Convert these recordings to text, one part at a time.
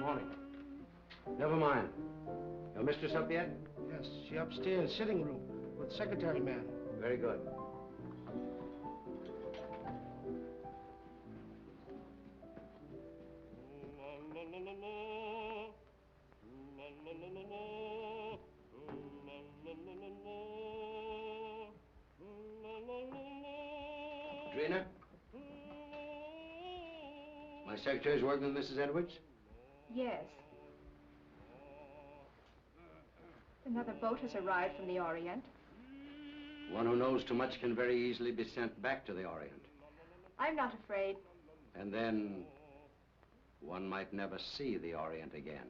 Morning. Never mind. Your mistress up yet? Yes, she upstairs, sitting room, with secretary man. Very good. Drina? My secretary's working with Mrs. Edwards? Yes. Another boat has arrived from the Orient. One who knows too much can very easily be sent back to the Orient. I'm not afraid. And then one might never see the Orient again.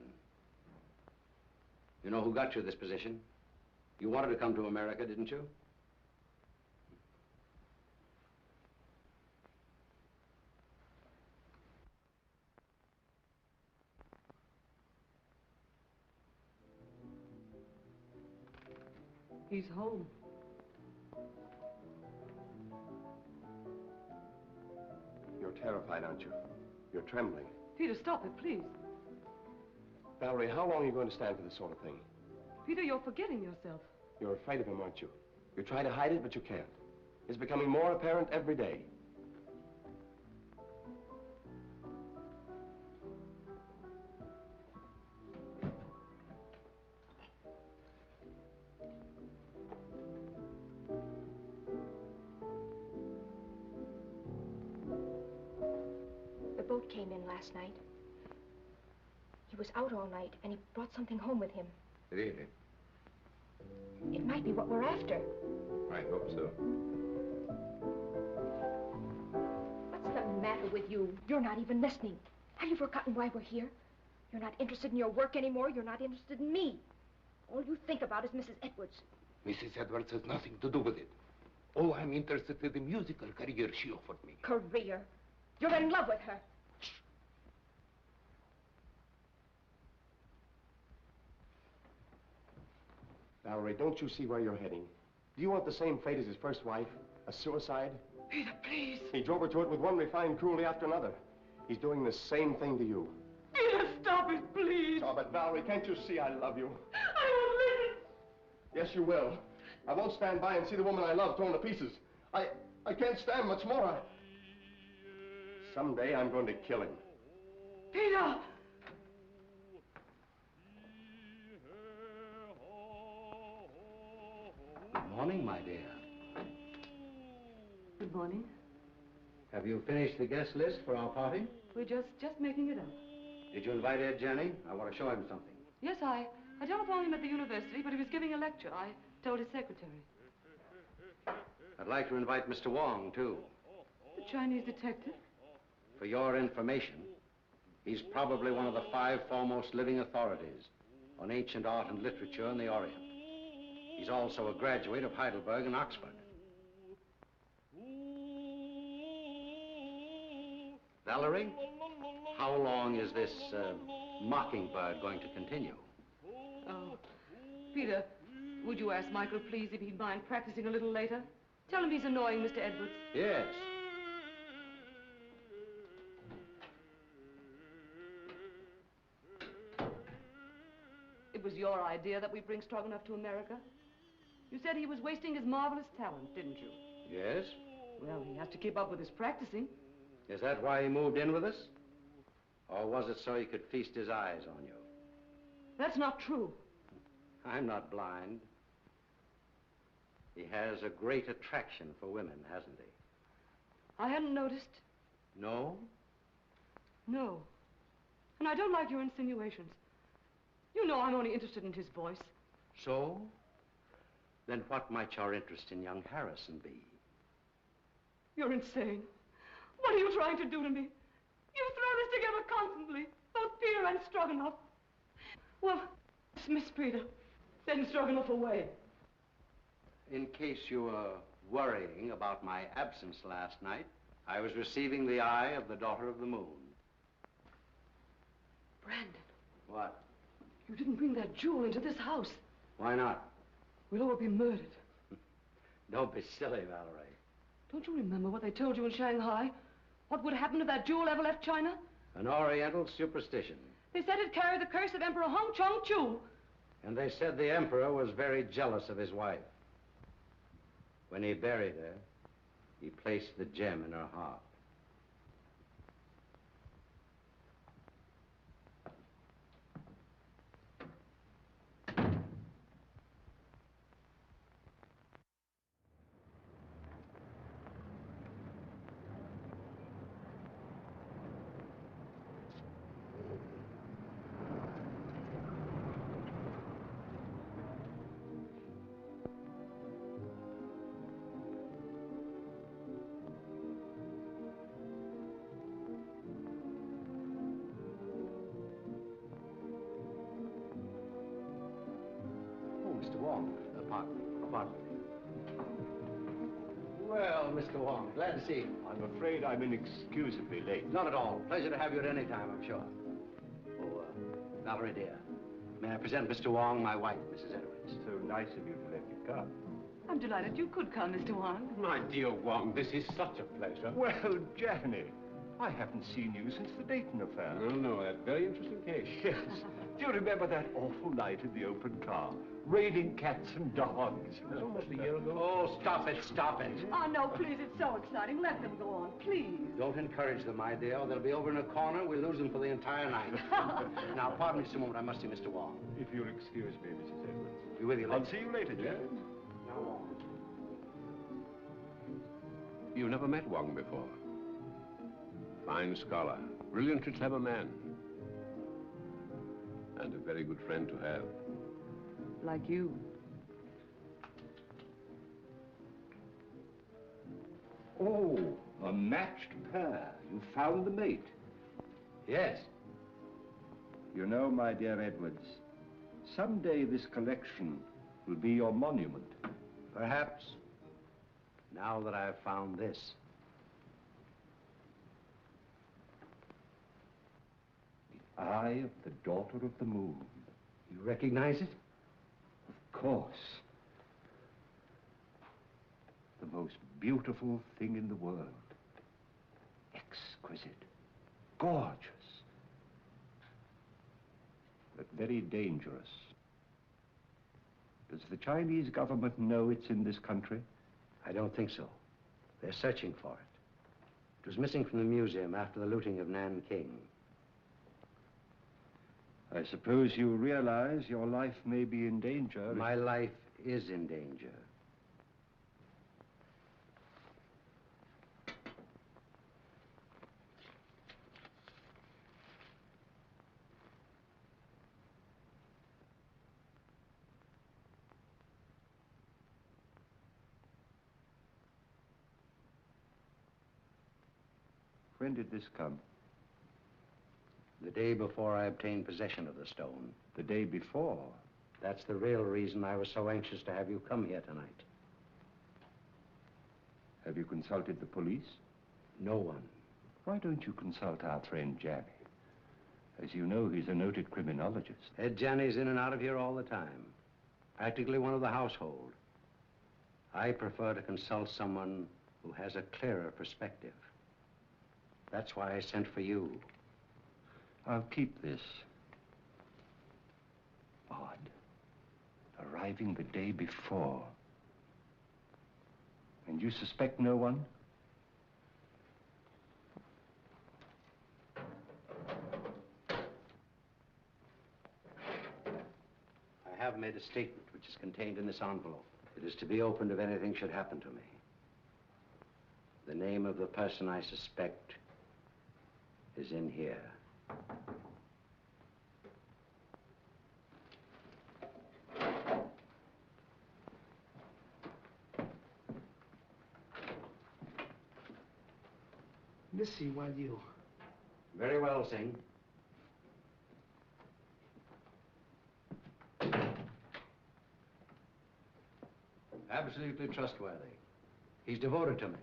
You know who got you this position? You wanted to come to America, didn't you? He's home. You're terrified, aren't you? You're trembling. Peter, stop it, please. Valerie, how long are you going to stand for this sort of thing? Peter, you're forgetting yourself. You're afraid of him, aren't you? You try to hide it, but you can't. It's becoming more apparent every day. The boat came in last night. He was out all night, and he brought something home with him. Really? It might be what we're after. I hope so. What's the matter with you? You're not even listening. Have you forgotten why we're here? You're not interested in your work anymore. You're not interested in me. All you think about is Mrs. Edwards. Mrs. Edwards has nothing to do with it. Oh, I'm interested in the musical career she offered me. Career? You're in love with her. Valerie, don't you see where you're heading? Do you want the same fate as his first wife? A suicide? Peter, please. He drove her to it with one refined cruelty after another. He's doing the same thing to you. Peter, stop it, please. Oh, but Valerie, can't you see I love you? I won't listen. Yes, you will. I won't stand by and see the woman I love torn to pieces. I can't stand much more. Someday I'm going to kill him. Peter! Good morning, my dear. Good morning. Have you finished the guest list for our party? We're just making it up. Did you invite Ed Jenny? I want to show him something. Yes, I telephoned him at the university, but he was giving a lecture. I told his secretary. I'd like to invite Mr. Wong, too. The Chinese detective? For your information, he's probably one of the 5 foremost living authorities on ancient art and literature in the Orient. He's also a graduate of Heidelberg and Oxford. Valerie, how long is this mockingbird going to continue? Oh, Peter, would you ask Michael, please, if he'd mind practicing a little later? Tell him he's annoying Mr. Edwards. Yes. It was your idea that we bring Stroganoff to America. You said he was wasting his marvelous talent, didn't you? Yes? Well, he has to keep up with his practicing. Is that why he moved in with us? Or was it so he could feast his eyes on you? That's not true. I'm not blind. He has a great attraction for women, hasn't he? I hadn't noticed. No? No. And I don't like your insinuations. You know I'm only interested in his voice. So? Then what might your interest in young Harrison be? You're insane. What are you trying to do to me? You throw this together constantly, both Peter and Stroganoff. Well, dismiss Peter. Send Stroganoff away. In case you were worrying about my absence last night, I was receiving the eye of the daughter of the moon. Brandon. What? You didn't bring that jewel into this house. Why not? We'll all be murdered. Don't be silly, Valerie. Don't you remember what they told you in Shanghai? What would happen if that jewel ever left China? An Oriental superstition. They said it carried the curse of Emperor Hong Chong-Chu. And they said the emperor was very jealous of his wife. When he buried her, he placed the gem in her heart. Mr. Wong, pardon me. Well, Mr. Wong, glad to see you. I'm afraid I'm inexcusably late. Not at all. Pleasure to have you at any time, I'm sure. Oh, Valerie, dear, may I present Mr. Wong, my wife, Mrs. Edwards. So nice of you to let me come. I'm delighted you could come, Mr. Wong. My dear Wong, this is such a pleasure. Well, Janny, I haven't seen you since the Dayton affair. No, that very interesting case. Yes. Do you remember that awful night in the open car? Raining cats and dogs. It was almost a year ago. Oh, stop it, stop it. Oh, no, please, it's so exciting. Let them go on, please. Don't encourage them, my dear. They'll be over in a corner. We'll lose them for the entire night. Now, pardon me just a moment. I must see Mr. Wong. If you'll excuse me, Mrs. Edwards. Be with you later. I'll see you later, Jack. Now, Wong. You've never met Wong before. Fine scholar, brilliantly clever man. And a very good friend to have. Like you. Oh, a matched pair. You found the mate. Yes. You know, my dear Edwards, someday this collection will be your monument. Perhaps. Now that I've found this. The eye of the daughter of the moon. You recognize it? Of course. The most beautiful thing in the world. Exquisite. Gorgeous. But very dangerous. Does the Chinese government know it's in this country? I don't think so. They're searching for it. It was missing from the museum after the looting of Nanking. I suppose you realize your life may be in danger. My life is in danger. When did this come? The day before I obtained possession of the stone. The day before. That's the real reason I was so anxious to have you come here tonight. Have you consulted the police? No one. Why don't you consult our friend Janny? As you know, he's a noted criminologist. Ed Janny's in and out of here all the time. Practically one of the household. I prefer to consult someone who has a clearer perspective. That's why I sent for you. I'll keep this. Odd. Arriving the day before. And you suspect no one? I have made a statement which is contained in this envelope. It is to be opened if anything should happen to me. The name of the person I suspect is in here. Missy, while you... Very well, Singh. Absolutely trustworthy. He's devoted to me.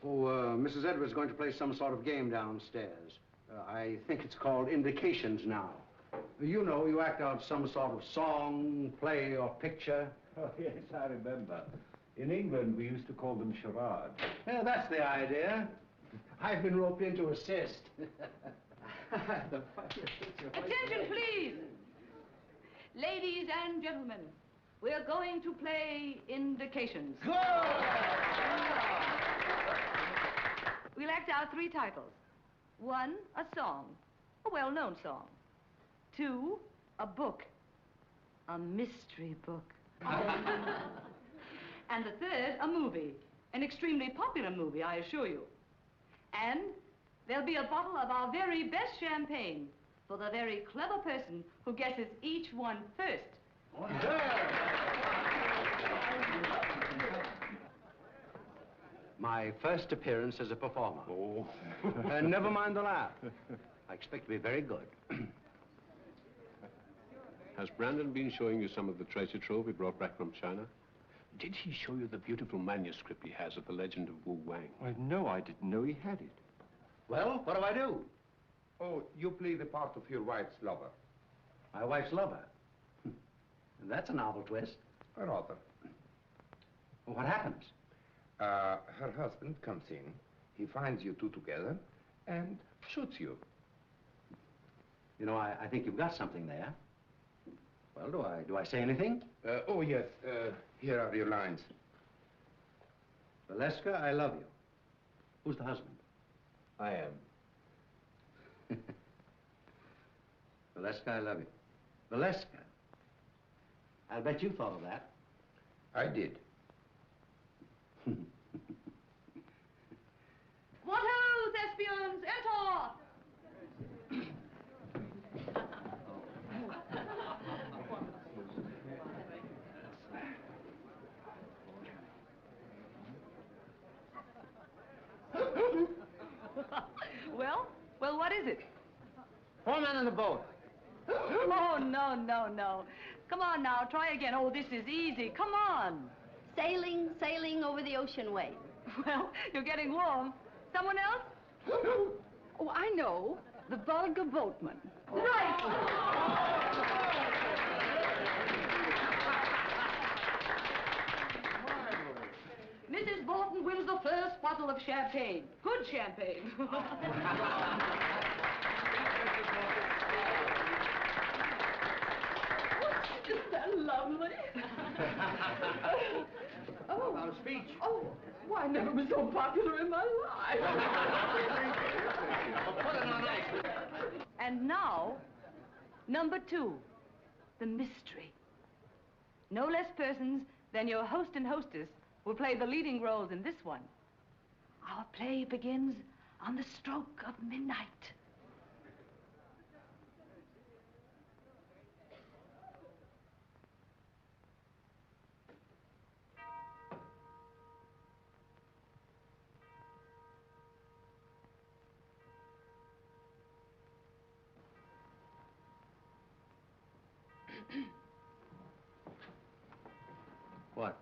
Oh, Mrs. Edwards is going to play some sort of game downstairs. I think it's called Indications now. You know, you act out some sort of song, play, or picture. Oh, yes, I remember. In England, we used to call them charades. Yeah, that's the idea. I've been roped in to assist. Attention, please. Ladies and gentlemen, we're going to play Indications. We'll act out 3 titles. 1, a song, a well-known song. 2, a book, a mystery book. And the 3rd, a movie, an extremely popular movie, I assure you. And there'll be a bottle of our very best champagne for the very clever person who guesses each one first. My first appearance as a performer. Oh. Never mind the laugh. I expect to be very good. Has Brandon been showing you some of the treasure trove he brought back from China? Did he show you the beautiful manuscript he has of the legend of Wu Wang? Well, no, I didn't know he had it. Well, what do I do? Oh, you play the part of your wife's lover. My wife's lover. That's a novel twist. Rather. Well, what happens? Her husband comes in, he finds you two together, and shoots you. You know, I think you've got something there. Well, do I say anything? Oh, yes, here are your lines. Valeska, I love you. Who's the husband? I am. Valeska, I love you. Valeska. I'll bet you thought of that. I did. What ho, thespians, enter! Well, what is it? 4 men in the boat. Oh, no. Come on now, try again. Oh, this is easy. Come on. Sailing over the ocean wave. Well, you're getting warm. Someone else? Oh, I know. The vulgar boatman. Right. Mrs. Bolton wins the first bottle of champagne. Good champagne. Isn't that lovely? Oh. Our speech. Oh, well, I never was so popular in my life. Put it on ice. And now, number 2, the mystery. No less persons than your host and hostess will play the leading roles in this one. Our play begins on the stroke of midnight. What?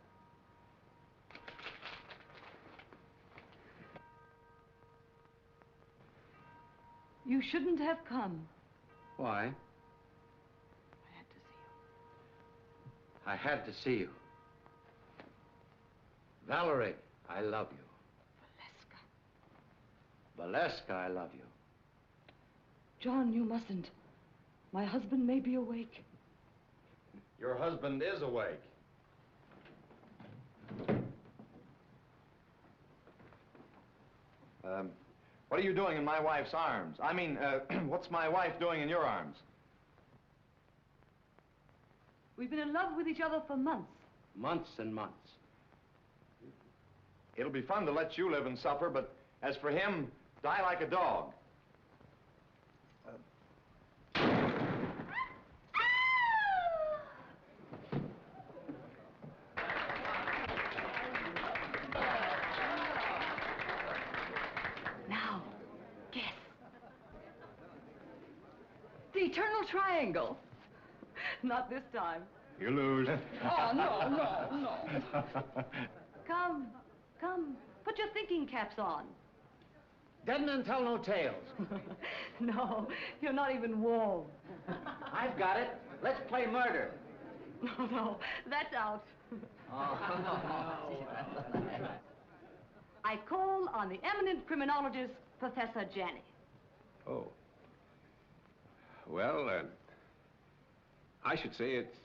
You shouldn't have come. Why? I had to see you. I had to see you. Valerie, I love you. Valeska, I love you. John, you mustn't. My husband may be awake. Your husband is awake. What are you doing in my wife's arms? I mean, what's my wife doing in your arms? We've been in love with each other for months. Months and months. It'll be fun to let you live and suffer, but as for him, die like a dog. Now, guess. The eternal triangle. Not this time. You lose. Oh, no. Come. Put your thinking caps on. Dead men tell no tales. No, you're not even warm. I've got it. Let's play murder. No, that's out. I call on the eminent criminologist, Professor Janney. Oh. Well, I should say it's,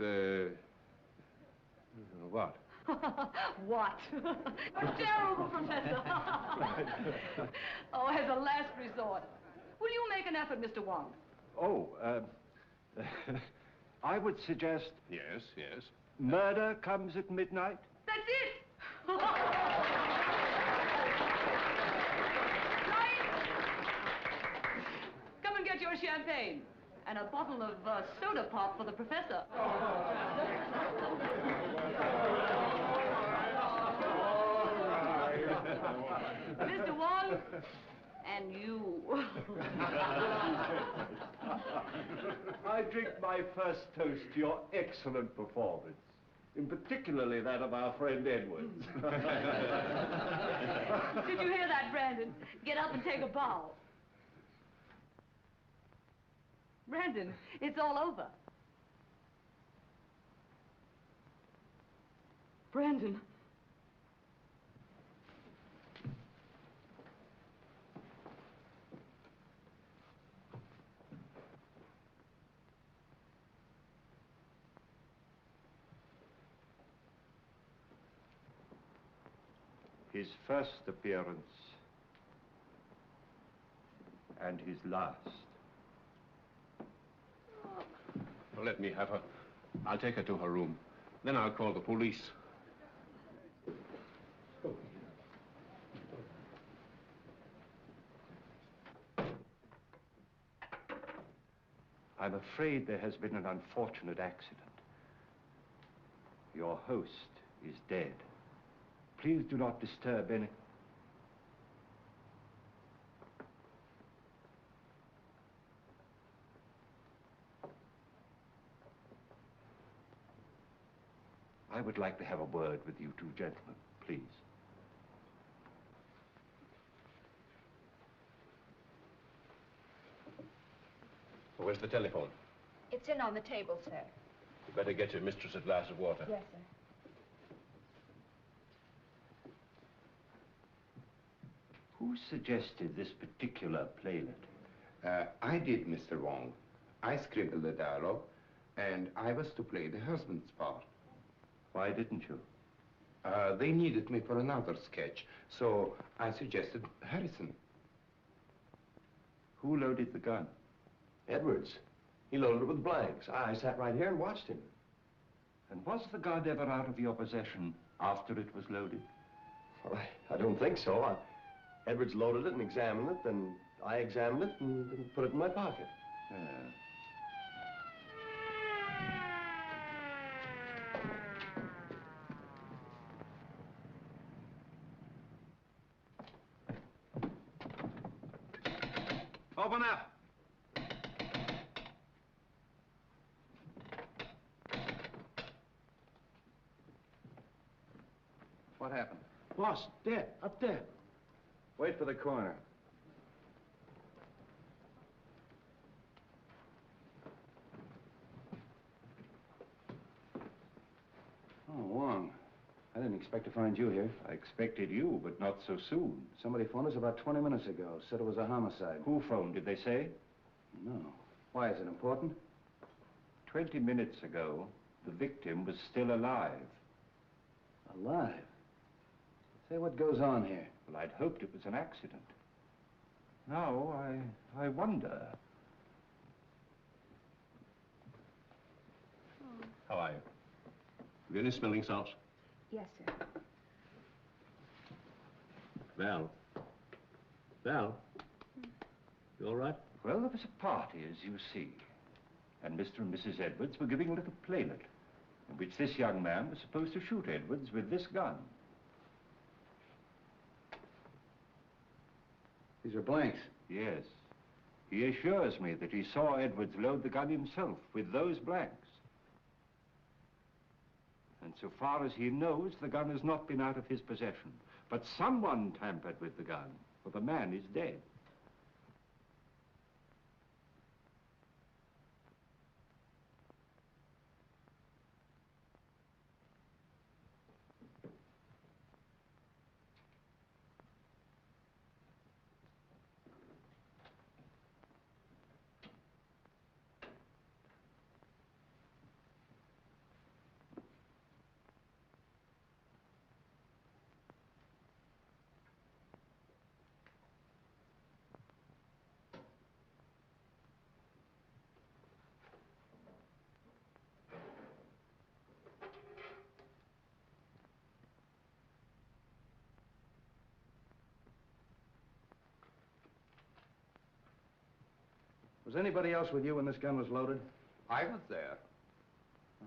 what? What? Terrible, Professor. Oh, as a last resort, will you make an effort, Mr. Wong? Oh, I would suggest Yes, yes. murder comes at midnight. That's it! Right? Come and get your champagne. And a bottle of soda pop for the professor. Mr. Wong, and you. I drink my first toast to your excellent performance, in particularly that of our friend Edwards. Did you hear that, Brandon? Get up and take a bow. Brandon, it's all over. Brandon. His first appearance and his last. Well, let me have her. I'll take her to her room. Then I'll call the police. I'm afraid there has been an unfortunate accident. Your host is dead. Please do not disturb any... I would like to have a word with you two gentlemen, please. Where's the telephone? It's in on the table, sir. You better get your mistress a glass of water. Yes, sir. Who suggested this particular playlet? I did, Mr. Wong. I scribbled the dialogue, and I was to play the husband's part. Why didn't you? They needed me for another sketch, so I suggested Harrison. Who loaded the gun? Edwards. He loaded it with blanks. I sat right here and watched him. And was the gun ever out of your possession after it was loaded? Well, I don't think so. Edwards loaded it and examined it, then I examined it and put it in my pocket. Open up. What happened? Boss, there, up there. Wait for the coroner. Oh, Wong. I didn't expect to find you here. I expected you, but not so soon. Somebody phoned us about 20 minutes ago. Said it was a homicide. Who phoned, did they say? No. Why, is it important? 20 minutes ago, the victim was still alive. Alive? Say, what goes on here? Well, I'd hoped it was an accident. Now, I wonder. How are you? Have you any smelling salts? Yes, sir. Val? Val? You all right? Well, there was a party, as you see. And Mr. and Mrs. Edwards were giving a little playlet, in which this young man was supposed to shoot Edwards with this gun. These are blanks. Yes. He assures me that he saw Edwards load the gun himself with those blanks. And so far as he knows, the gun has not been out of his possession. But someone tampered with the gun, for the man is dead. Was anybody else with you when this gun was loaded? I was there. Oh.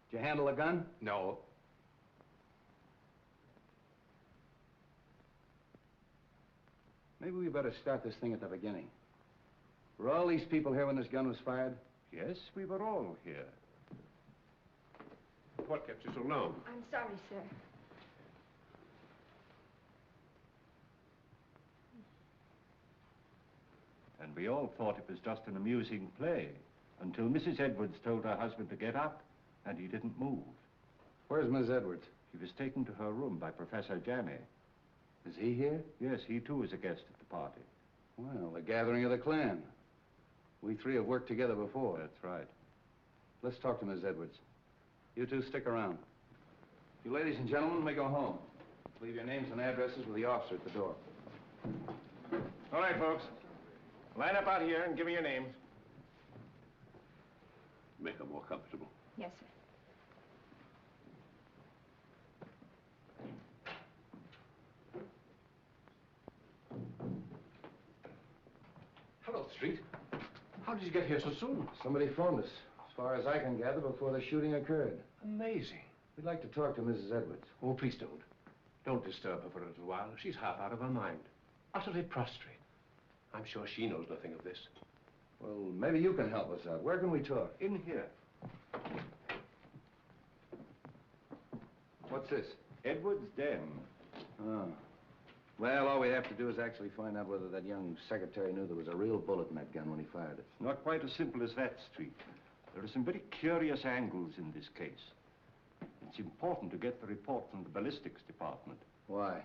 Did you handle the gun? No. Maybe we better start this thing at the beginning. Were all these people here when this gun was fired? Yes, we were all here. What kept you so long? I'm sorry, sir. And we all thought it was just an amusing play until Mrs. Edwards told her husband to get up, and he didn't move. Where's Miss Edwards? He was taken to her room by Professor Janney. Is he here? Yes, he too is a guest at the party. Well, the gathering of the clan. We three have worked together before. That's right. Let's talk to Miss Edwards. You two stick around. You ladies and gentlemen may go home. Leave your names and addresses with the officer at the door. All right, folks. Line up out here and give me your names. Make her more comfortable. Yes, sir. Hello, Street. How did you get here so soon? Somebody phoned us, as far as I can gather, before the shooting occurred. Amazing. We'd like to talk to Mrs. Edwards. Oh, please don't. Don't disturb her for a little while. She's half out of her mind. Utterly prostrate. I'm sure she knows nothing of this. Well, maybe you can help us out. Where can we talk? In here. What's this? Edwards' den. Oh. Well, all we have to do is actually find out whether that young secretary knew there was a real bullet in that gun when he fired it. Not quite as simple as that, Street. There are some very curious angles in this case. It's important to get the report from the ballistics department. Why?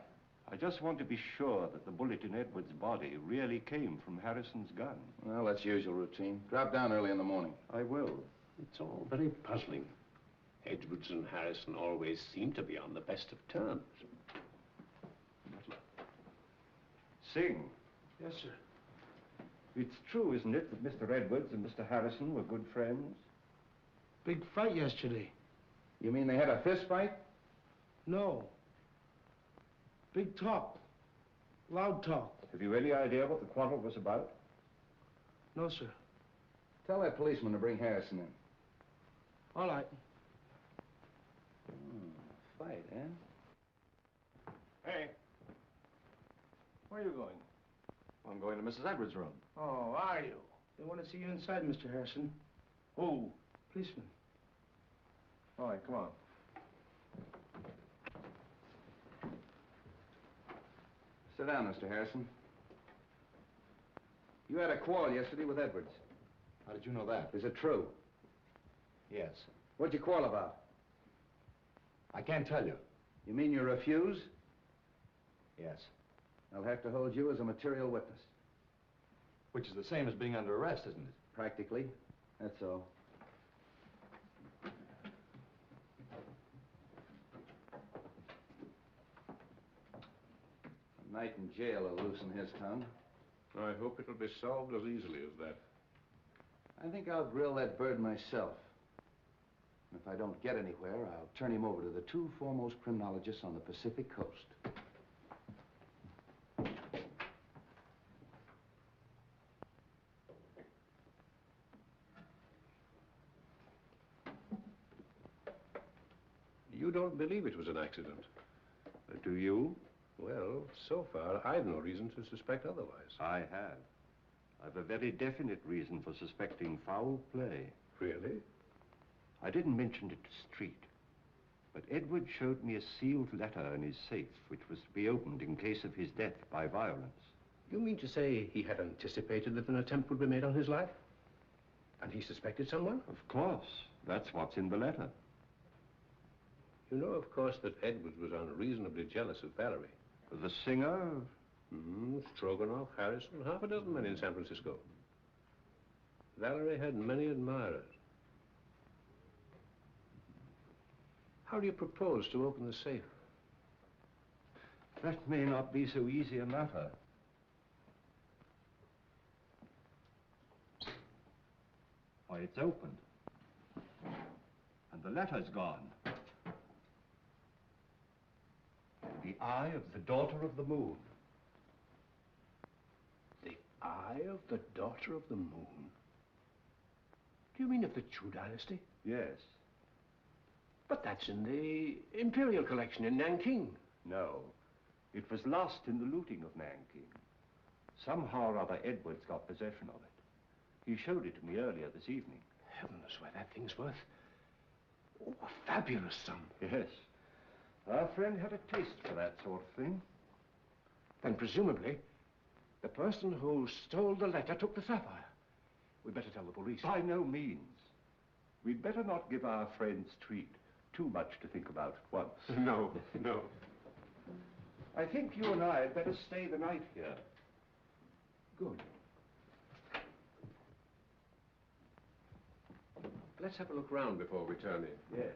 I just want to be sure that the bullet in Edwards' body really came from Harrison's gun. Well, that's usual routine. Drop down early in the morning. I will. It's all very puzzling. Edwards and Harrison always seem to be on the best of terms. Sing. Yes, sir. It's true, isn't it, that Mr. Edwards and Mr. Harrison were good friends? Big fight yesterday. You mean they had a fist fight? No. Big talk. Loud talk. Have you any idea what the quarrel was about? No, sir. Tell that policeman to bring Harrison in. All right. Fight, eh? Hey. Where are you going? I'm going to Mrs. Edwards' room. Oh, are you? They want to see you inside, Mr. Harrison. Who? Policeman. All right, come on. Sit down, Mr. Harrison. You had a quarrel yesterday with Edwards. How did you know that? Is it true? Yes. What'd you quarrel about? I can't tell you. You mean you refuse? Yes. I'll have to hold you as a material witness. Which is the same as being under arrest, isn't it? Practically. That's all. A night in jail will loosen his tongue. I hope it'll be solved as easily as that. I think I'll grill that bird myself. And if I don't get anywhere, I'll turn him over to the two foremost criminologists on the Pacific Coast. You don't believe it was an accident? Do you? Well, so far, I've no reason to suspect otherwise. I have. I've a very definite reason for suspecting foul play. Really? I didn't mention it to Street, but Edward showed me a sealed letter in his safe, which was to be opened in case of his death by violence. You mean to say he had anticipated that an attempt would be made on his life? And he suspected someone? Of course. That's what's in the letter. You know, of course, that Edwards was unreasonably jealous of Valerie. The singer? Stroganoff, Harrison, half a dozen men in San Francisco. Valerie had many admirers. How do you propose to open the safe? That may not be so easy a matter. Why, it's opened. And the letter's gone. The eye of the daughter of the moon. The eye eye of the daughter of the moon? Do you mean of the Chu dynasty? Yes. But that's in the Imperial collection in Nanking. No. It was lost in the looting of Nanking. Somehow or other, Edwards got possession of it. He showed it to me earlier this evening. Heaven knows where that thing's worth. Oh, a fabulous sum. Yes. Our friend had a taste for that sort of thing. Then presumably, the person who stole the letter took the sapphire. We'd better tell the police. By no means. We'd better not give our friend's treat too much to think about at once. No, no. I think you and I had better stay the night here. Good. Let's have a look round before we turn in. Yes.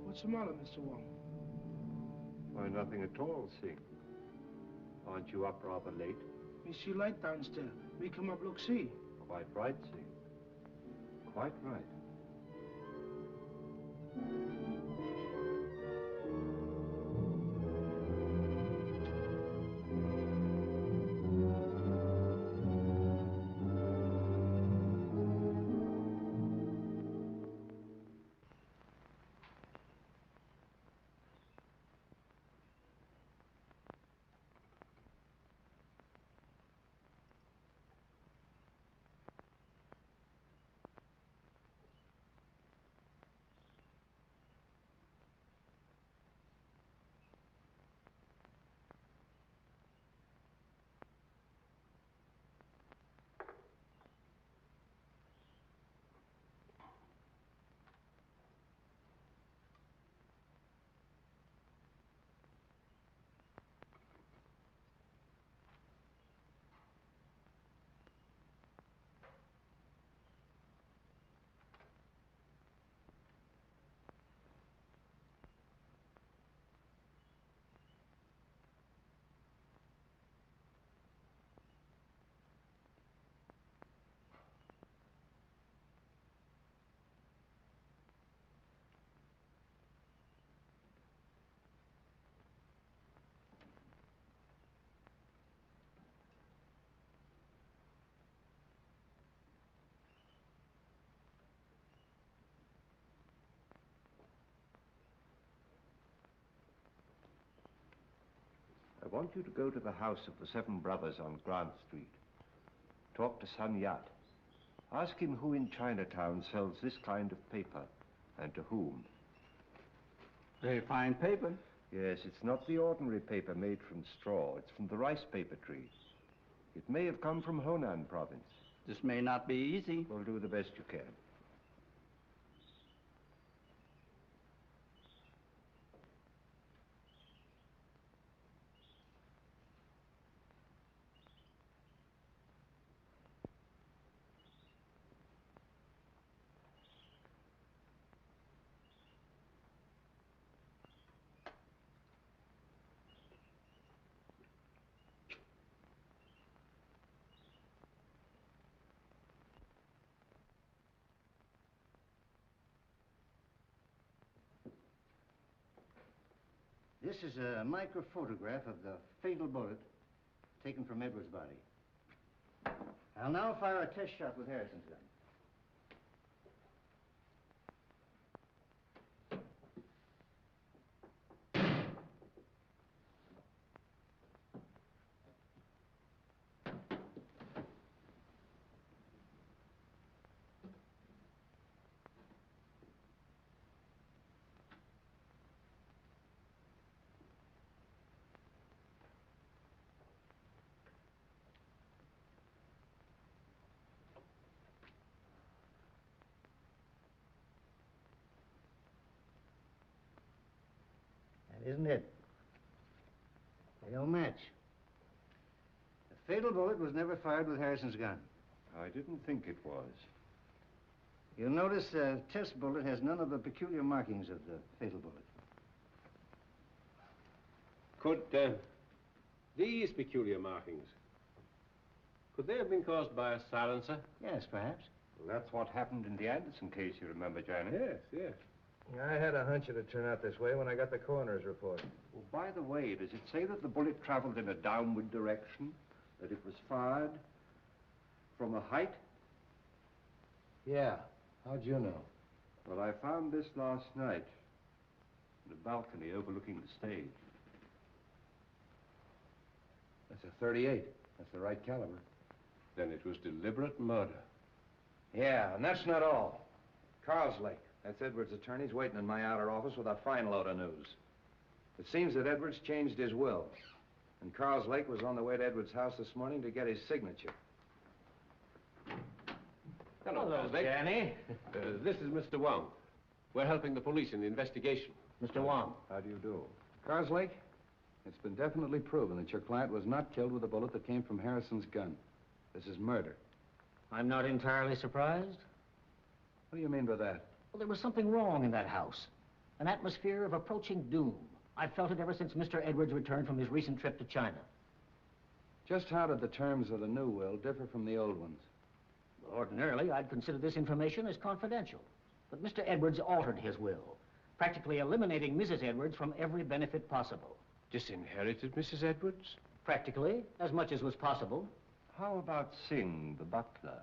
What's the matter, Mr. Wong? Why, nothing at all, Sing. Aren't you up rather late? Me see light downstairs. Me come up look see. Quite right, Sing. Quite right. I want you to go to the house of the Seven Brothers on Grant Street. Talk to Sun Yat. Ask him who in Chinatown sells this kind of paper, and to whom. Very fine paper. Yes, it's not the ordinary paper made from straw. It's from the rice paper tree. It may have come from Honan province. This may not be easy. Well, do the best you can. This is a microphotograph of the fatal bullet taken from Edwards' body. I'll now fire a test shot with Harrison's gun. isn't it? They don't match. The fatal bullet was never fired with Harrison's gun. I didn't think it was. You'll notice the test bullet has none of the peculiar markings of the fatal bullet. Could these peculiar markings, could they have been caused by a silencer? Yes, perhaps. Well, that's what happened in the Anderson case, you remember, Johnny? Yes, yes. I had a hunch it'd turn out this way when I got the coroner's report. Well, by the way, does it say that the bullet traveled in a downward direction? That it was fired from a height? Yeah. How'd you know? Well, I found this last night in a balcony overlooking the stage. That's a 38. That's the right caliber. Then it was deliberate murder. Yeah, and that's not all. Carlslake, that's Edwards' attorney's waiting in my outer office with a fine load of news. It seems that Edwards changed his will. And Carlslake was on the way to Edwards' house this morning to get his signature. Hello, Hello, Danny. This is Mr. Wong. We're helping the police in the investigation. Mr. Wong. How do you do? Carlslake, it's been definitely proven that your client was not killed with a bullet that came from Harrison's gun. This is murder. I'm not entirely surprised. What do you mean by that? Well, there was something wrong in that house. An atmosphere of approaching doom. I've felt it ever since Mr. Edwards returned from his recent trip to China. Just how did the terms of the new will differ from the old ones? Ordinarily, I'd consider this information as confidential. But Mr. Edwards altered his will, practically eliminating Mrs. Edwards from every benefit possible. Disinherited Mrs. Edwards? Practically, as much as was possible. How about Singh, the butler?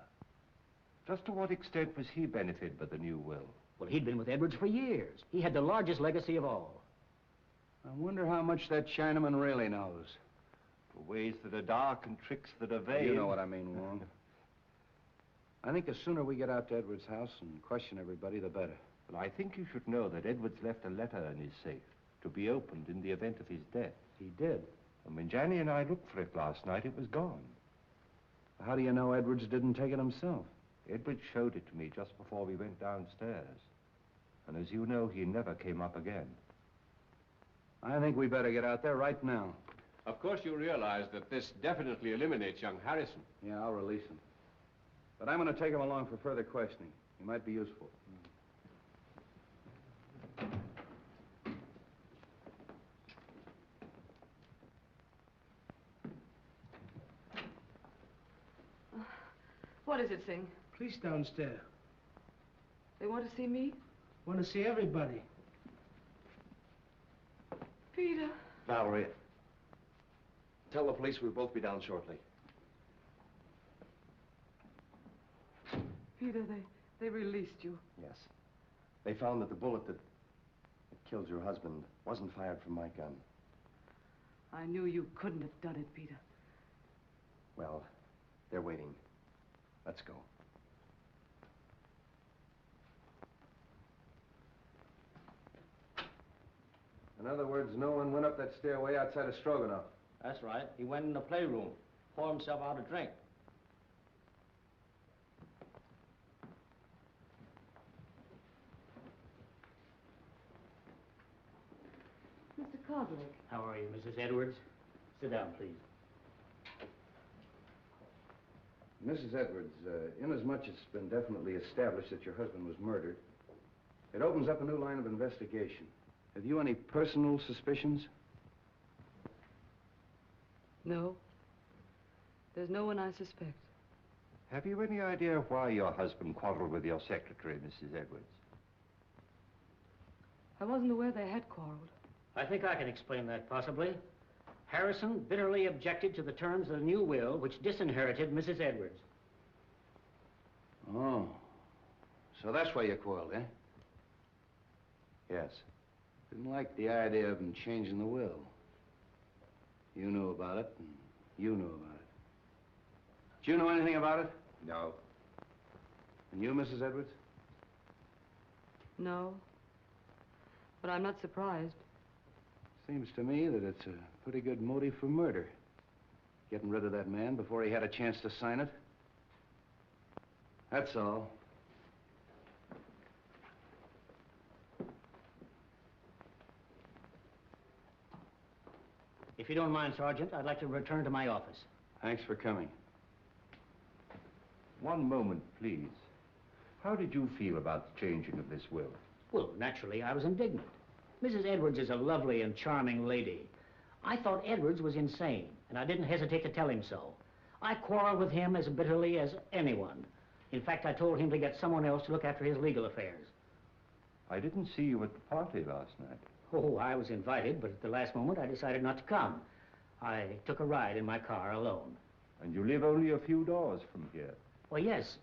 Just to what extent was he benefited by the new will? Well, he'd been with Edwards for years. He had the largest legacy of all. I wonder how much that Chinaman really knows. For ways that are dark and tricks that are vain. You know what I mean, Wong. I think the sooner we get out to Edwards' house and question everybody, the better. Well, I think you should know that Edwards left a letter in his safe to be opened in the event of his death. He did. And when Johnny and I looked for it last night, it was gone. How do you know Edwards didn't take it himself? Edwards showed it to me just before we went downstairs. And as you know, he never came up again. I think we better get out there right now. Of course you realize that this definitely eliminates young Harrison. Yeah, I'll release him. But I'm going to take him along for further questioning. He might be useful. What is it, Singh? Police downstairs. They want to see me? Want to see everybody. Peter. Valerie, tell the police we'll both be down shortly. Peter, they released you. Yes. They found that the bullet that killed your husband wasn't fired from my gun. I knew you couldn't have done it, Peter. Well, they're waiting. Let's go. In other words, no one went up that stairway outside of Stroganoff. That's right. He went in the playroom, poured himself out a drink. Mr. Karloff. How are you, Mrs. Edwards? Sit down, please. Mrs. Edwards, inasmuch it's been definitely established that your husband was murdered, it opens up a new line of investigation. Have you any personal suspicions? No. There's no one I suspect. Have you any idea why your husband quarreled with your secretary, Mrs. Edwards? I wasn't aware they had quarreled. I think I can explain that, possibly. Harrison bitterly objected to the terms of the new will, which disinherited Mrs. Edwards. Oh. So that's why you quarreled, eh? Yes. Didn't like the idea of him changing the will. You knew about it, and you knew about it. Did you know anything about it? No. And you, Mrs. Edwards? No. But I'm not surprised. Seems to me that it's a pretty good motive for murder. Getting rid of that man before he had a chance to sign it. That's all. If you don't mind, Sergeant, I'd like to return to my office. Thanks for coming. One moment, please. How did you feel about the changing of this will? Well, naturally, I was indignant. Mrs. Edwards is a lovely and charming lady. I thought Edwards was insane, and I didn't hesitate to tell him so. I quarreled with him as bitterly as anyone. In fact, I told him to get someone else to look after his legal affairs. I didn't see you at the party last night. Oh, I was invited, but at the last moment I decided not to come. I took a ride in my car alone. And you live only a few doors from here. Well, yes.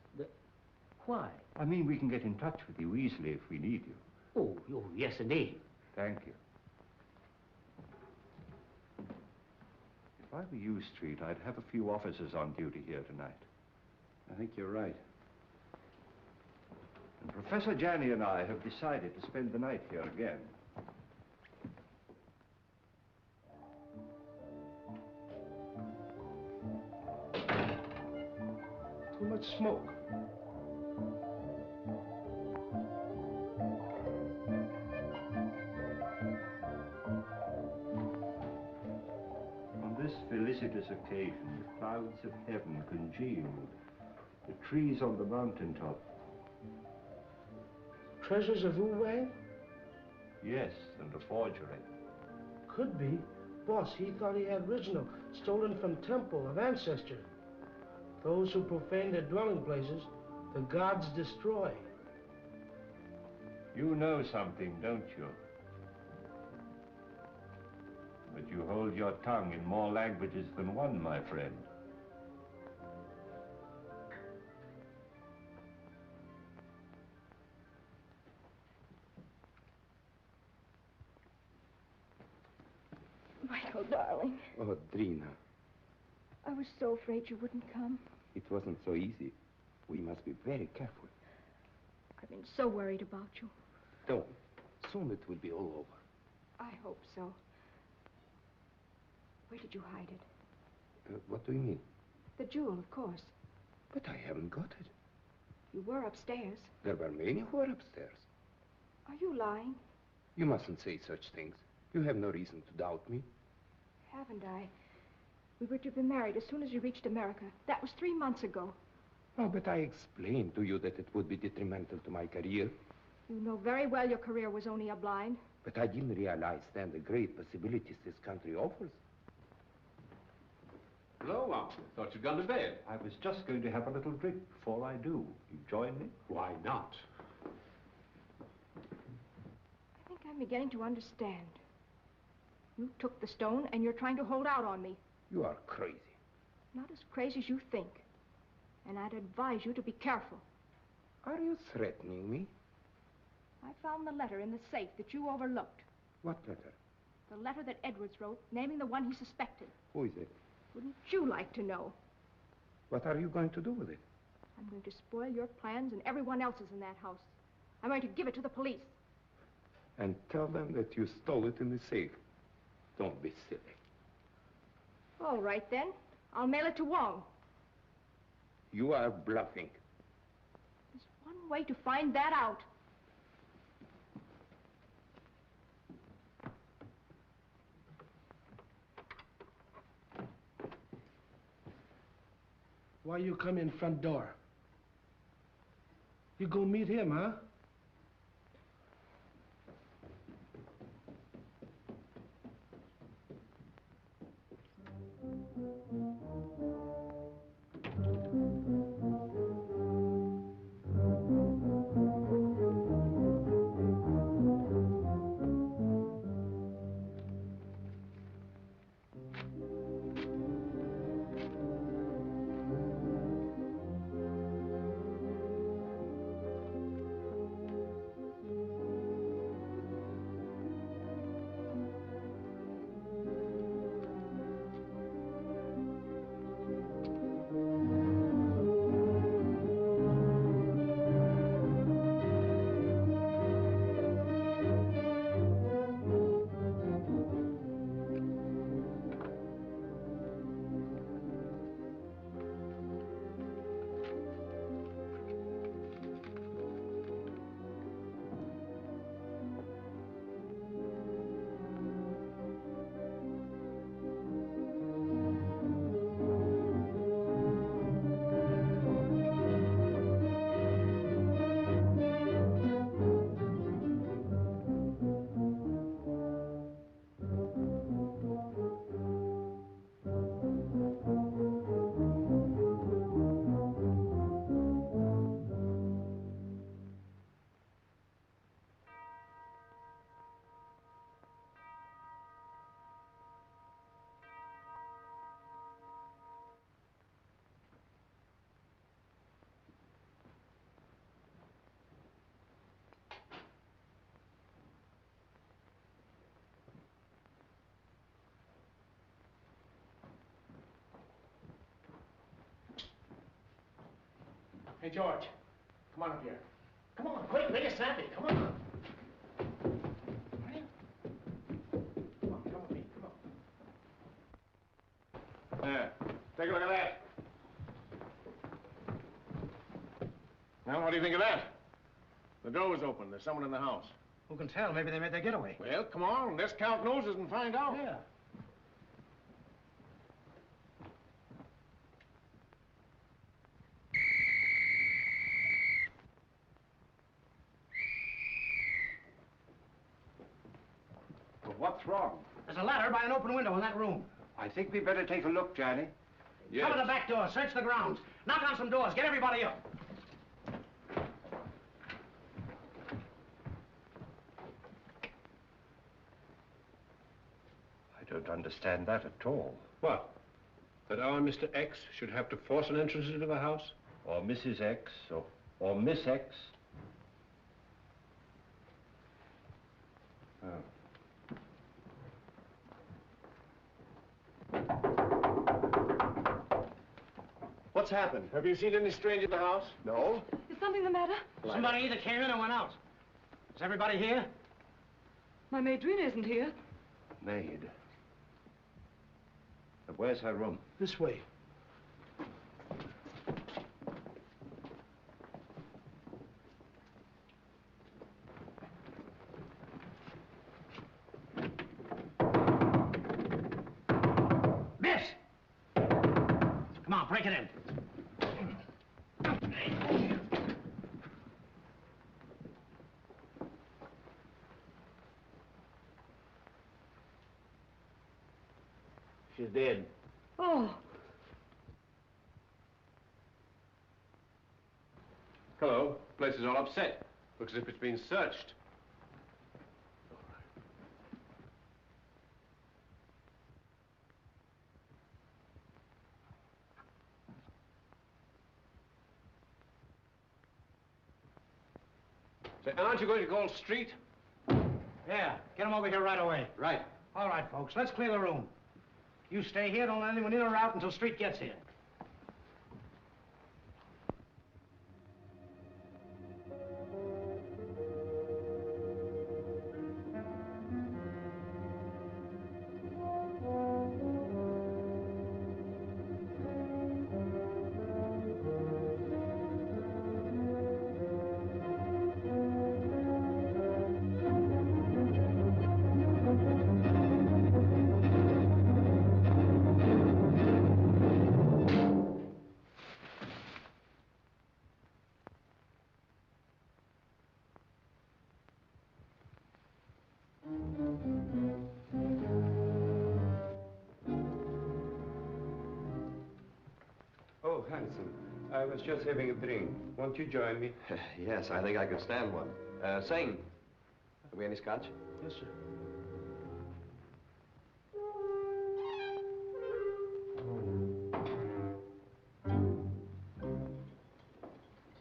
Why? I mean, we can get in touch with you easily if we need you. Oh, yes, indeed. Thank you. If I were you, Street, I'd have a few officers on duty here tonight. I think you're right. And Professor Janney and I have decided to spend the night here again. Too much smoke. On this felicitous occasion, the clouds of heaven congealed. The trees on the mountaintop. Treasures of Wong? Yes, and a forgery. Could be. Boss, he thought he had original, stolen from temple of ancestor. Those who profane their dwelling places, the gods destroy. You know something, don't you? But you hold your tongue in more languages than one, my friend. Michael, darling. Oh, Drina, I was so afraid you wouldn't come. it wasn't so easy. We must be very careful. I've been so worried about you. Don't. Soon it will be all over. I hope so. Where did you hide it? What do you mean? The jewel, of course. But I haven't got it. You were upstairs. There were many who were upstairs. Are you lying? You mustn't say such things. You have no reason to doubt me. Haven't I? We were to be married as soon as you reached America. That was 3 months ago. Oh, but I explained to you that it would be detrimental to my career. You know very well your career was only a blind. But I didn't realize then the great possibilities this country offers. Hello, Wong. Thought you'd gone to bed. I was just going to have a little drink before I do. You join me? Why not? I think I'm beginning to understand. You took the stone and you're trying to hold out on me. You are crazy. Not as crazy as you think. And I'd advise you to be careful. Are you threatening me? I found the letter in the safe that you overlooked. What letter? The letter that Edwards wrote, naming the one he suspected. Who is it? Wouldn't you like to know? What are you going to do with it? I'm going to spoil your plans and everyone else's in that house. I'm going to give it to the police. And tell them that you stole it in the safe. Don't be silly. All right, then. I'll mail it to Wong. You are bluffing. There's one way to find that out. Why you come in front door? You go meet him, huh? Hey, George, come on up here. Come on, quick, make it snappy. Come on. Come with me, come on. There. Take a look at that. Well, what do you think of that? The door was open. There's someone in the house. Who can tell? Maybe they made their getaway. Well, come on. Let's count noses and find out. Yeah. Well, what's wrong? There's a ladder by an open window in that room. I think we better take a look, Johnny. Yes. Cover the back door. Search the grounds. Knock on some doors. Get everybody up. I don't understand that at all. What? That our Mr. X should have to force an entrance into the house? Or Mrs. X, or Miss X. Oh. What's happened? Have you seen any stranger in the house? No. Is something the matter? Somebody either came in or went out. Is everybody here? My maid Drina isn't here. Maid. But where's her room? This way. Miss! Come on, break it in. She's dead. Oh. Hello. Place is all upset. Looks as if it's been searched. Say, aren't you going to call Street? Yeah, get them over here right away. Right. All right, folks, let's clear the room. You stay here, don't let anyone in or out until Street gets here. Oh, handsome. I was just having a drink. Won't you join me? Yes, I think I could stand one. Sing. Have we any scotch? Yes, sir.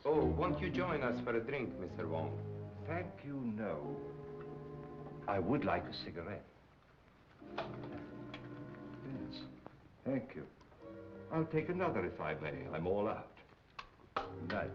Oh, won't you join us for a drink, Mr. Wong? Thank you, no. I would like a cigarette. Yes, thank you. I'll take another if I may. I'm all out. Good night.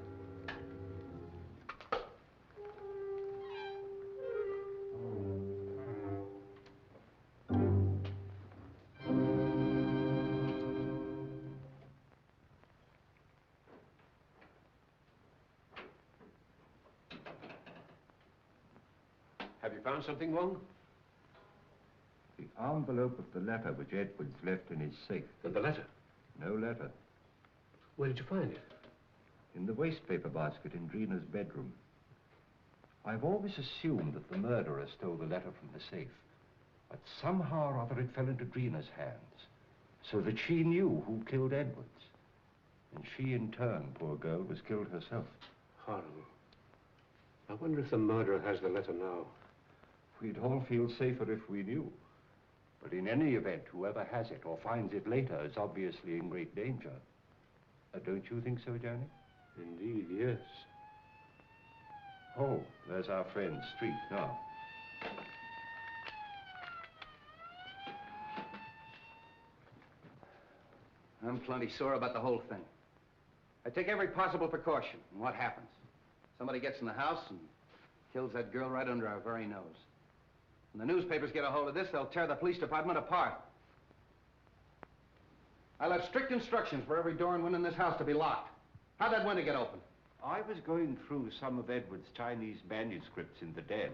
Have you found something, Wong? The envelope of the letter which Edwards left in his safe. And the letter? No letter. Where did you find it? In the wastepaper basket in Drina's bedroom. I've always assumed that the murderer stole the letter from the safe. But somehow or other it fell into Drina's hands. So that she knew who killed Edwards. And she, in turn, poor girl, was killed herself. Horrible. I wonder if the murderer has the letter now. We'd all feel safer if we knew. But in any event, whoever has it or finds it later is obviously in great danger. Don't you think so, Johnny? Indeed, yes. Oh, there's our friend, Street, now. I'm plenty sore about the whole thing. I take every possible precaution. And what happens? Somebody gets in the house and kills that girl right under our very nose. When the newspapers get a hold of this, they'll tear the police department apart. I left strict instructions for every door and window in this house to be locked. How'd that window get open? I was going through some of Edward's Chinese manuscripts in the den.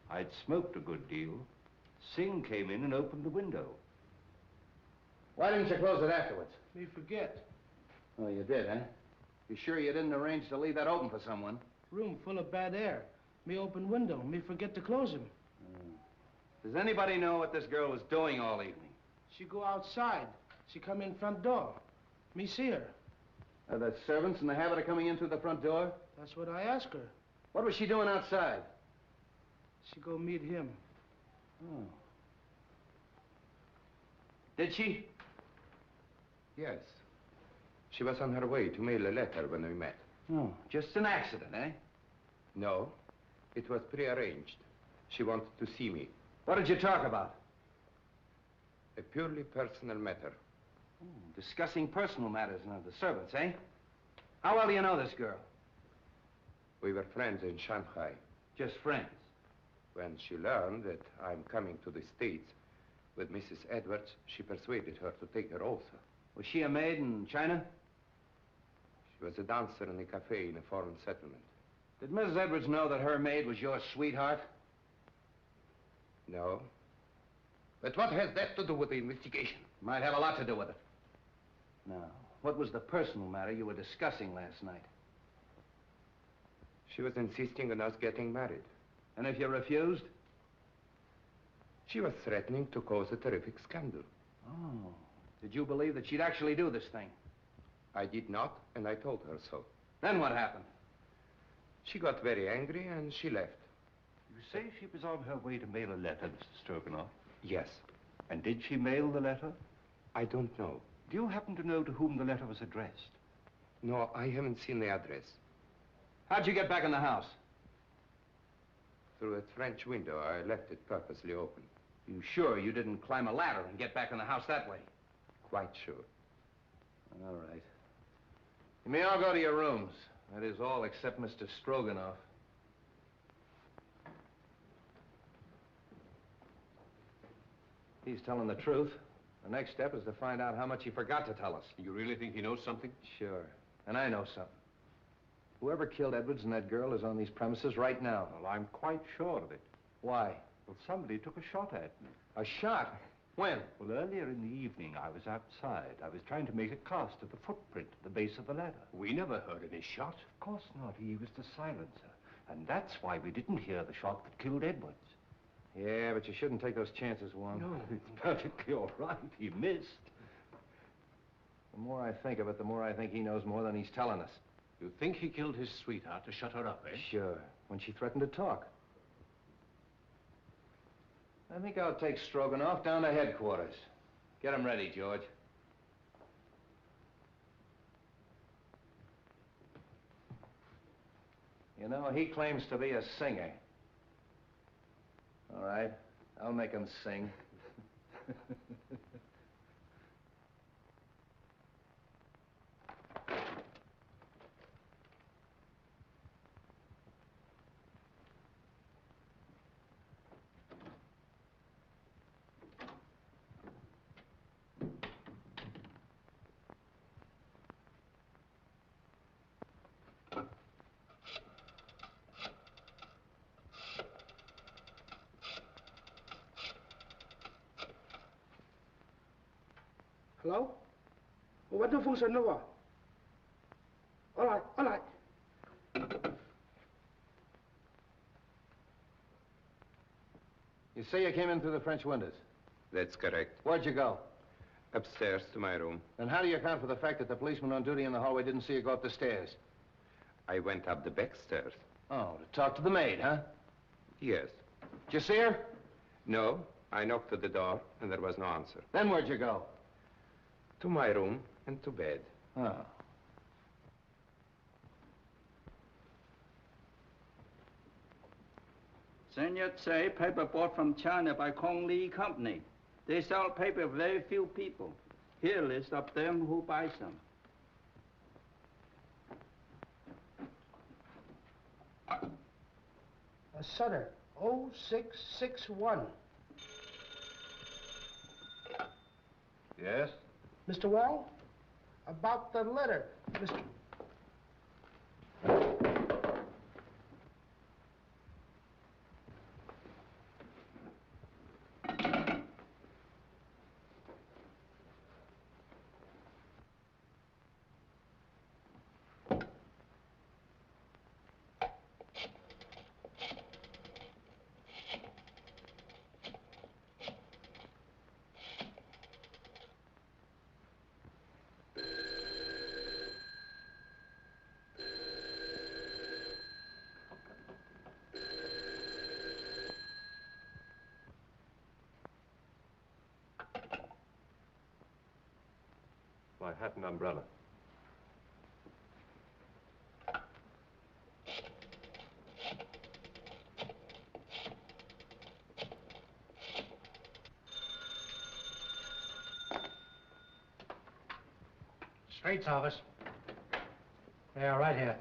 I'd smoked a good deal. Singh came in and opened the window. Why didn't you close it afterwards? Me forget. Oh, you did, huh? You sure you didn't arrange to leave that open for someone? Room full of bad air. Me open window. Me forget to close him. Does anybody know what this girl was doing all evening? She go outside. She come in front door. Me see her. Are the servants in the habit of coming in through the front door? That's what I asked her. What was she doing outside? She go meet him. Oh. Did she? Yes. She was on her way to mail a letter when we met. Oh, just an accident, eh? No, it was prearranged. She wanted to see me. What did you talk about? A purely personal matter. Discussing personal matters now, the servants, eh? How well do you know this girl? We were friends in Shanghai. Just friends? When she learned that I'm coming to the States with Mrs. Edwards, she persuaded her to take her also. Was she a maid in China? She was a dancer in a cafe in a foreign settlement. Did Mrs. Edwards know that her maid was your sweetheart? No. But what has that to do with the investigation? Might have a lot to do with it. Now, what was the personal matter you were discussing last night? She was insisting on us getting married. And if you refused? She was threatening to cause a terrific scandal. Oh. Did you believe that she'd actually do this thing? I did not, and I told her so. Then what happened? She got very angry and she left. You say she was on her way to mail a letter, Mr. Stroganoff? Yes. And did she mail the letter? I don't know. Do you happen to know to whom the letter was addressed? No, I haven't seen the address. How'd you get back in the house? Through a French window. I left it purposely open. You sure you didn't climb a ladder and get back in the house that way? Quite sure. All right. You may all go to your rooms. That is all except Mr. Stroganoff. He's telling the truth. The next step is to find out how much he forgot to tell us. You really think he knows something? Sure. And I know something. Whoever killed Edwards and that girl is on these premises right now. Well, I'm quite sure of it. Why? Well, somebody took a shot at me. A shot? When? Well, earlier in the evening, I was outside. I was trying to make a cast of the footprint at the base of the ladder. We never heard any shot. Of course not. He was the silencer. And that's why we didn't hear the shot that killed Edwards. Yeah, but you shouldn't take those chances, Wong. No, it's perfectly all right. He missed. The more I think of it, the more I think he knows more than he's telling us. You think he killed his sweetheart to shut her up, eh? Sure, when she threatened to talk. I think I'll take Stroganoff down to headquarters. Get him ready, George. You know, he claims to be a singer. All right, I'll make him sing. Hello? What the function now? All right, all right. You say you came in through the French windows? That's correct. Where'd you go? Upstairs to my room. And how do you account for the fact that the policeman on duty in the hallway didn't see you go up the stairs? I went up the back stairs. Oh, to talk to the maid, huh? Yes. Did you see her? No, I knocked at the door and there was no answer. Then where'd you go? To my room and to bed. Oh. Senor Tsai, paper bought from China by Kong Lee Company. They sell paper very few people. Here, list of them who buy some. Sutter, 0661. Yes? Mr. Wong? About the letter, Mr. My hat and umbrella. Straight's office. Yeah, right here.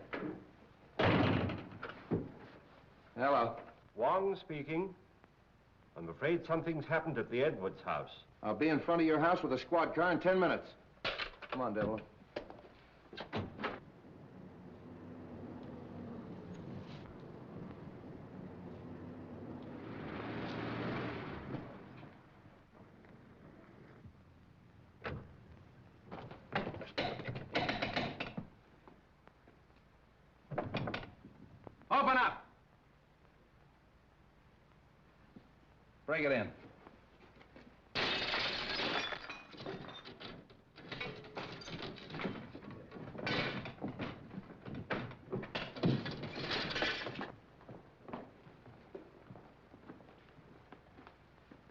Hello. Wong speaking. I'm afraid something's happened at the Edwards house. I'll be in front of your house with a squad car in 10 minutes. Come on, Devlin. Open up! Bring it in.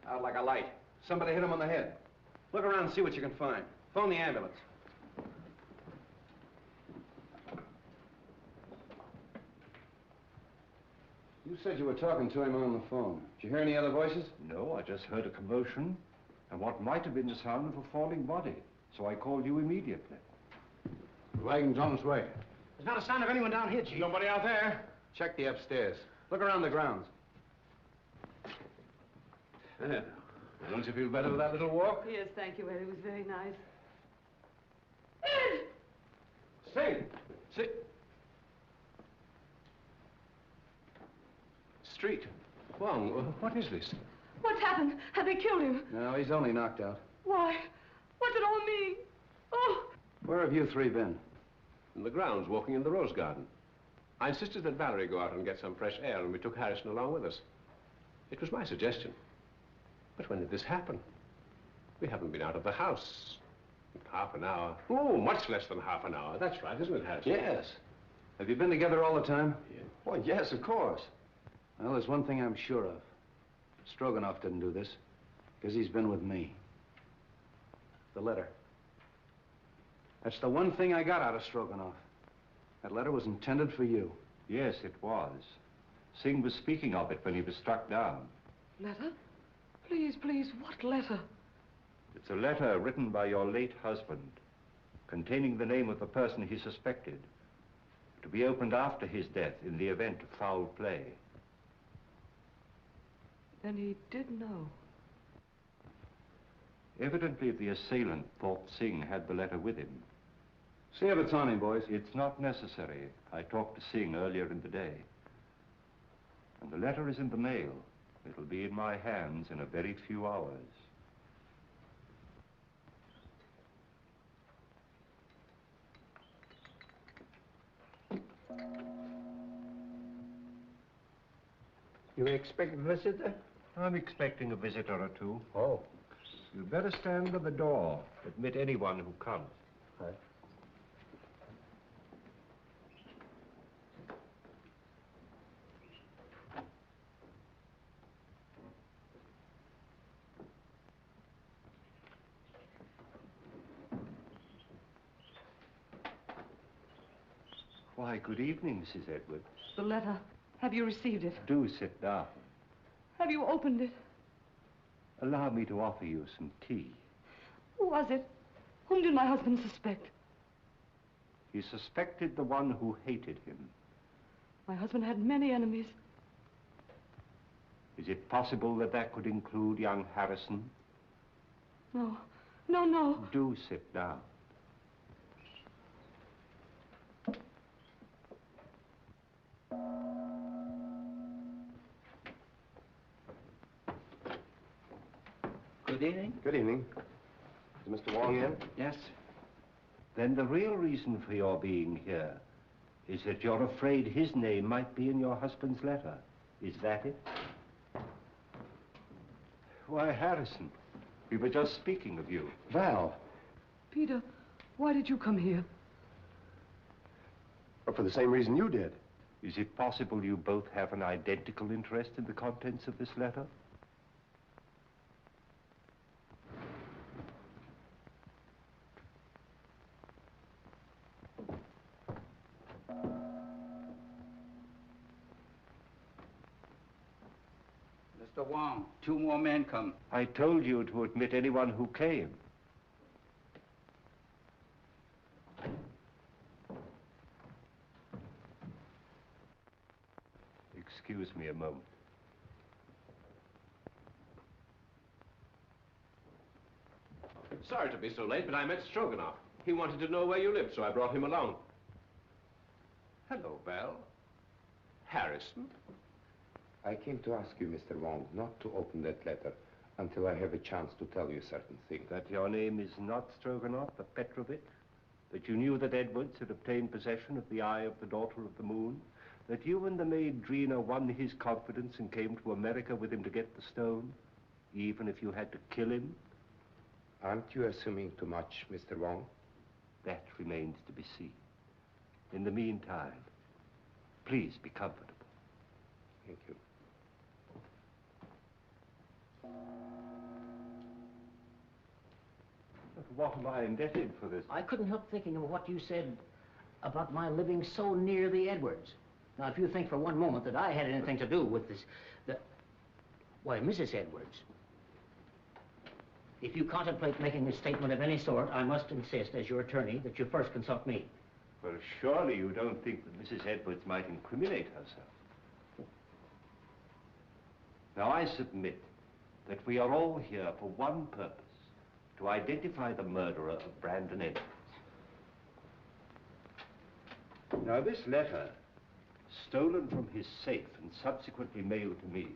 Out like a light. Somebody hit him on the head. Look around and see what you can find. Phone the ambulance. You said you were talking to him on the phone. Did you hear any other voices? No, I just heard a commotion and what might have been the sound of a falling body. So I called you immediately. The wagon's on its way. There's not a sign of anyone down here, Chief. Nobody out there? Check the upstairs. Look around the grounds. Yeah. Don't you feel better with that little walk? Yes, thank you, Ed. It was very nice. Say, Street. Wong, what is this? What's happened? Have they killed him? No, he's only knocked out. Why? What's it all mean? Oh! Where have you three been? In the grounds, walking in the rose garden. I insisted that Valerie go out and get some fresh air, and we took Harrison along with us. It was my suggestion. But when did this happen? We haven't been out of the house in half an hour. Oh, much less than half an hour. That's right, isn't it, Harrison? Yes. Have you been together all the time? Yeah. Well, yes, of course. Well, there's one thing I'm sure of. Stroganoff didn't do this, because he's been with me. The letter. That's the one thing I got out of Stroganoff. That letter was intended for you. Yes, it was. Singh was speaking of it when he was struck down. Letter? Please, please, what letter? It's a letter written by your late husband, containing the name of the person he suspected, to be opened after his death in the event of foul play. Then he did know. Evidently, the assailant thought Singh had the letter with him. See if it's on him, boys. It's not necessary. I talked to Singh earlier in the day. And the letter is in the mail. It'll be in my hands in a very few hours. You expect a visitor? I'm expecting a visitor or two. Oh. You'd better stand by the door. Admit anyone who comes. Right. Why, good evening, Mrs. Edwards. The letter. Have you received it? Do sit down. Have you opened it? Allow me to offer you some tea. Who was it? Whom did my husband suspect? He suspected the one who hated him. My husband had many enemies. Is it possible that that could include young Harrison? No. No, no. Do sit down. Good evening. Good evening. Is Mr. Wong in? Yes. Then the real reason for your being here is that you're afraid his name might be in your husband's letter. Is that it? Why, Harrison, we were just speaking of you. Val. Peter, why did you come here? For the same reason you did. Is it possible you both have an identical interest in the contents of this letter? Mr. Wong, 2 more men come. I told you to admit anyone who came. Excuse me a moment. Sorry to be so late, but I met Stroganoff. He wanted to know where you lived, so I brought him along. Hello, Val. Harrison? I came to ask you, Mr. Wong, not to open that letter until I have a chance to tell you certain things. That your name is not Stroganoff, but Petrovich? That you knew that Edwards had obtained possession of the Eye of the Daughter of the Moon? That you and the maid Drina won his confidence and came to America with him to get the stone, even if you had to kill him? Aren't you assuming too much, Mr. Wong? That remains to be seen. In the meantime, please be comfortable. Thank you. But what am I indebted for this? I couldn't help thinking of what you said about my living so near the Edwards. Now, if you think for one moment that I had anything to do with this, why, Mrs. Edwards, if you contemplate making a statement of any sort, I must insist, as your attorney, that you first consult me. Well, surely you don't think that Mrs. Edwards might incriminate herself. Now, I submit that we are all here for one purpose, to identify the murderer of Brandon Edwards. Now, this letter, stolen from his safe and subsequently mailed to me,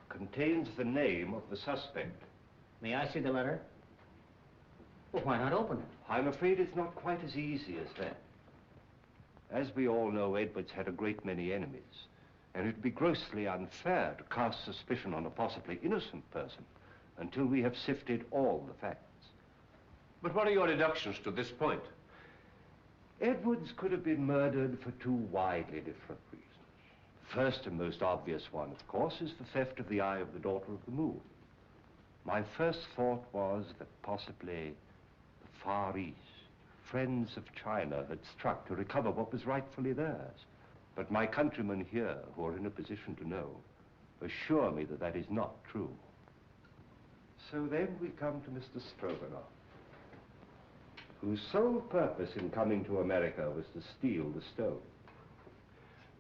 contains the name of the suspect. May I see the letter? Well, why not open it? I'm afraid it's not quite as easy as that. As we all know, Edwards had a great many enemies, and it'd be grossly unfair to cast suspicion on a possibly innocent person until we have sifted all the facts. But what are your deductions to this point? Edwards could have been murdered for 2 widely different reasons. The first and most obvious one, of course, is the theft of the Eye of the Daughter of the Moon. My first thought was that possibly the Far East, friends of China, had struck to recover what was rightfully theirs. But my countrymen here, who are in a position to know, assure me that that is not true. So then we come to Mr. Stroganoff, whose sole purpose in coming to America was to steal the stone.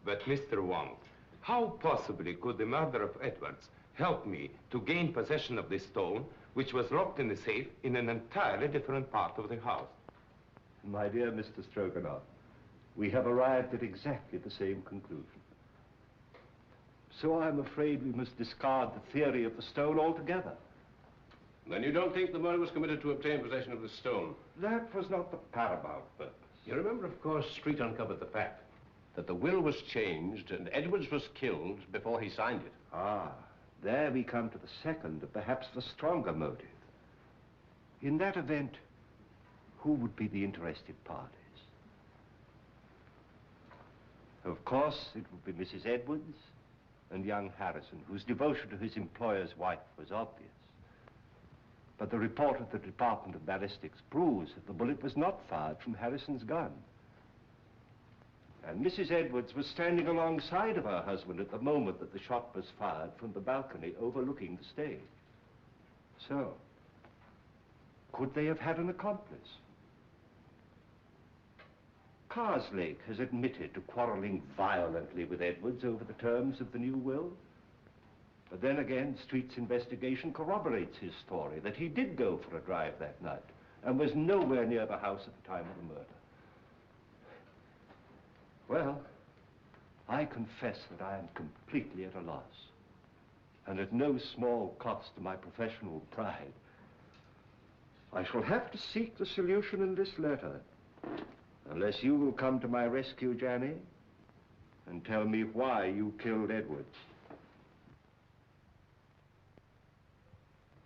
But, Mr. Wong, how possibly could the murder of Edwards help me to gain possession of this stone, which was locked in the safe in an entirely different part of the house? My dear Mr. Stroganoff, we have arrived at exactly the same conclusion. So I'm afraid we must discard the theory of the stone altogether. Then you don't think the murder was committed to obtain possession of the stone? That was not the paramount purpose. You remember, of course, Street uncovered the fact that the will was changed and Edwards was killed before he signed it. Ah, there we come to the second, and perhaps the stronger motive. In that event, who would be the interested parties? Of course, it would be Mrs. Edwards and young Harrison, whose devotion to his employer's wife was obvious. But the report of the Department of Ballistics proves that the bullet was not fired from Harrison's gun. And Mrs. Edwards was standing alongside of her husband at the moment that the shot was fired from the balcony overlooking the stage. So, could they have had an accomplice? Karslake has admitted to quarreling violently with Edwards over the terms of the new will. But then again, Street's investigation corroborates his story that he did go for a drive that night and was nowhere near the house at the time of the murder. Well, I confess that I am completely at a loss, and at no small cost to my professional pride. I shall have to seek the solution in this letter, unless you will come to my rescue, Janny, and tell me why you killed Edwards.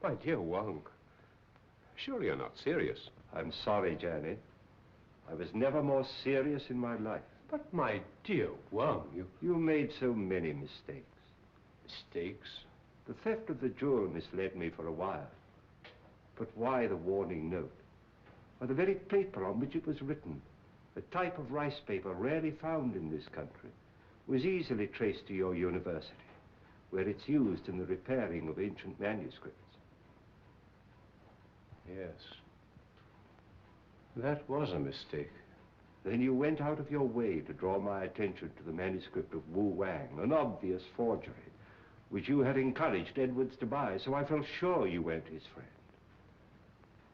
My dear Wong, surely you're not serious. I'm sorry, Janny. I was never more serious in my life. But my dear Wong, You made so many mistakes. Mistakes? The theft of the jewel misled me for a while. But why the warning note? Or the very paper on which it was written, a type of rice paper rarely found in this country, was easily traced to your university, where it's used in the repairing of ancient manuscripts. Yes. That was a mistake. Then you went out of your way to draw my attention to the manuscript of Wu Wang, an obvious forgery, which you had encouraged Edwards to buy, so I felt sure you weren't his friend.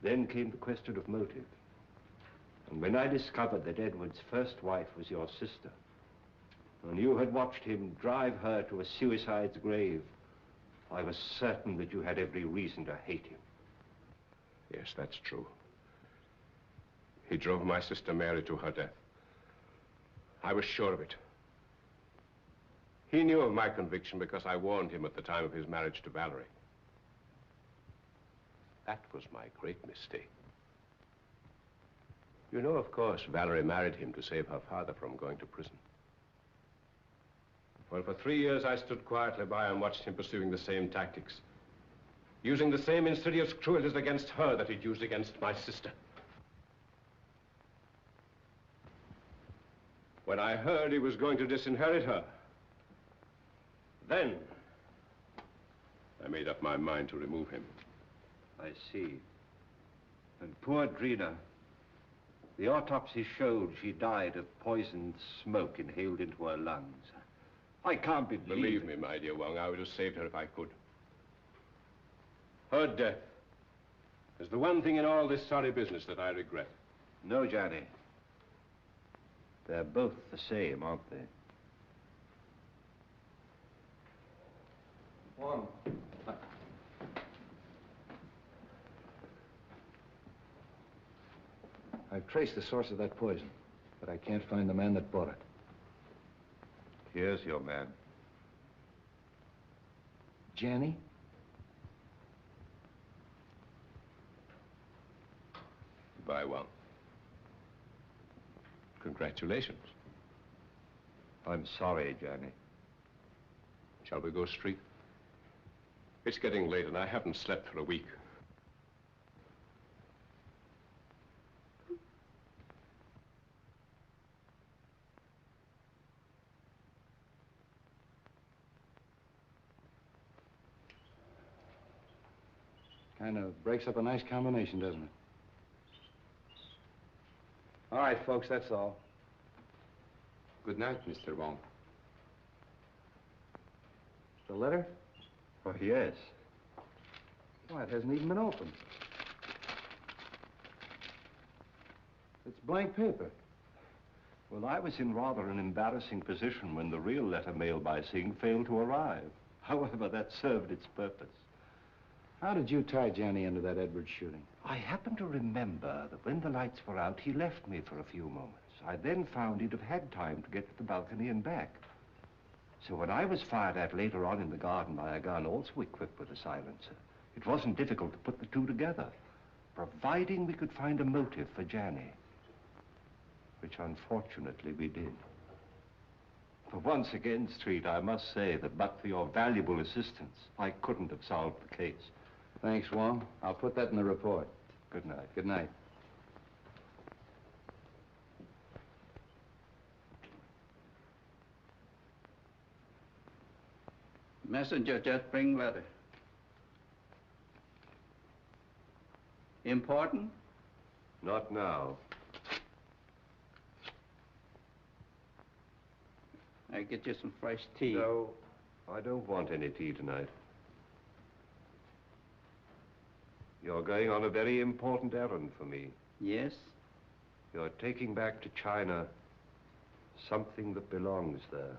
Then came the question of motive. And when I discovered that Edwards' first wife was your sister, and you had watched him drive her to a suicide's grave, I was certain that you had every reason to hate him. Yes, that's true. He drove my sister Mary to her death. I was sure of it. He knew of my conviction because I warned him at the time of his marriage to Valerie. That was my great mistake. You know, of course, Valerie married him to save her father from going to prison. Well, for 3 years, I stood quietly by and watched him pursuing the same tactics, using the same insidious cruelties against her that he'd used against my sister. When I heard he was going to disinherit her, then I made up my mind to remove him. I see. And poor Drina, the autopsy showed she died of poisoned smoke inhaled into her lungs. I can't Believe me, my dear Wong, I would have saved her if I could. Her death is the one thing in all this sorry business that I regret. No, Johnny. They're both the same, aren't they? Wong. I've traced the source of that poison, but I can't find the man that bought it. Here's your man. Janny? Goodbye, Wong. Congratulations. I'm sorry, Johnny. Shall we go street? It's getting late and I haven't slept for a week. Kind of breaks up a nice combination, doesn't it? All right, folks, that's all. Good night, Mr. Wong. The letter? Oh, yes. Why, it hasn't even been opened. It's blank paper. Well, I was in rather an embarrassing position when the real letter mailed by Singh failed to arrive. However, that served its purpose. How did you tie Johnny into that Edwards shooting? I happen to remember that when the lights were out, he left me for a few moments. I then found he'd have had time to get to the balcony and back. So when I was fired at later on in the garden by a gun also equipped with a silencer, it wasn't difficult to put the two together, providing we could find a motive for Johnny, which unfortunately we did. For once again, Street, I must say that but for your valuable assistance, I couldn't have solved the case. Thanks, Wong. I'll put that in the report. Good night. Good night. Messenger just bring letter. Important? Not now. I get you some fresh tea. No, I don't want any tea tonight. You're going on a very important errand for me. Yes? You're taking back to China something that belongs there.